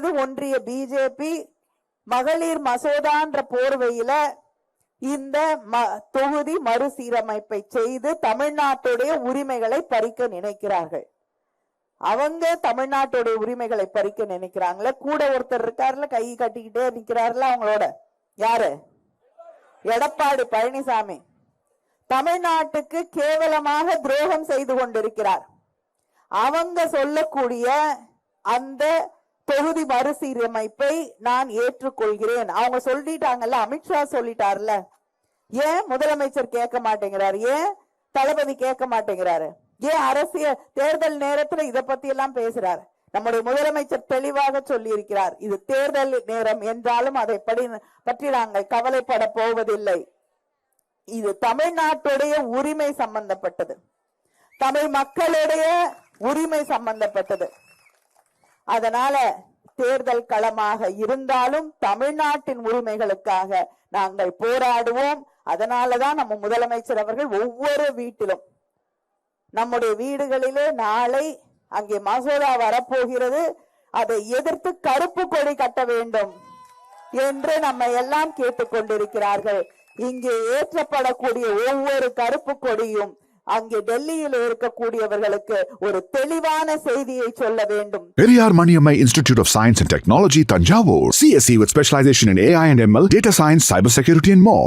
இப்பொழுது ஒன்றிய பிஜேபி மகளிர் மசோதான்ற போர்வையில இந்த தொகுதி மறுசீரமைப்பை செய்து தமிழ்நாட்டுடைய உரிமைகளை பறிக்க நினைக்கிறார்கள். அவங்க தமிழ்நாட்டுடைய உரிமைகளை பறிக்க நினைக்கிறாங்களே. கூட ஒருத்தர் இருக்காருல, கை கட்டிக்கிட்டே நிக்கிறாருல, அவங்களோட யாரு? எடப்பாடி பழனிசாமி. தமிழ்நாட்டுக்கு கேவலமாக துரோகம் செய்து கொண்டிருக்கிறார். அவங்க சொல்லக்கூடிய அந்த தொகுதி மறுசீரமைப்பை நான் ஏற்றுக்கொள்கிறேன். அவங்க சொல்லிட்டாங்கல்ல, அமித்ஷா சொல்லிட்டார்ல. ஏன் முதலமைச்சர் கேட்க மாட்டேங்கிறாரு? ஏன் தளபதி கேட்க மாட்டேங்கிறாரு? ஏன் அரசியல் தேர்தல் நேரத்தில் இதை பத்தி எல்லாம் பேசுறாரு? நம்முடைய முதலமைச்சர் தெளிவாக சொல்லி இருக்கிறார், இது தேர்தல் நேரம் என்றாலும் அதை பற்றி நாங்கள் கவலைப்பட போவதில்லை. இது தமிழ்நாட்டுடைய உரிமை சம்பந்தப்பட்டது, தமிழ் மக்களுடைய உரிமை சம்பந்தப்பட்டது. அதனால தேர்தல் களமாக இருந்தாலும் தமிழ்நாட்டின் உரிமைகளுக்காக நாங்கள் போராடுவோம். அதனாலதான் நம்ம முதலமைச்சர் அவர்கள் ஒவ்வொரு வீட்டிலும், நம்முடைய வீடுகளிலே நாளை அங்கே மசோதா வரப்போகிறது, அதை எதிர்த்து கருப்பு கொடி கட்ட வேண்டும் என்று நம்ம எல்லாம் கேட்டுக்கொண்டிருக்கிறார்கள். இங்கே ஏற்றப்படக்கூடிய ஒவ்வொரு கருப்பு கொடியும் அங்கே டெல்லியில் இருக்கக்கூடியவர்களுக்கு ஒரு தெளிவான செய்தியை சொல்ல வேண்டும். Periyar Maniammai Institute of Science and Technology, Tanjavur. CSE with specialization in AI and ML, data science, cybersecurity and more.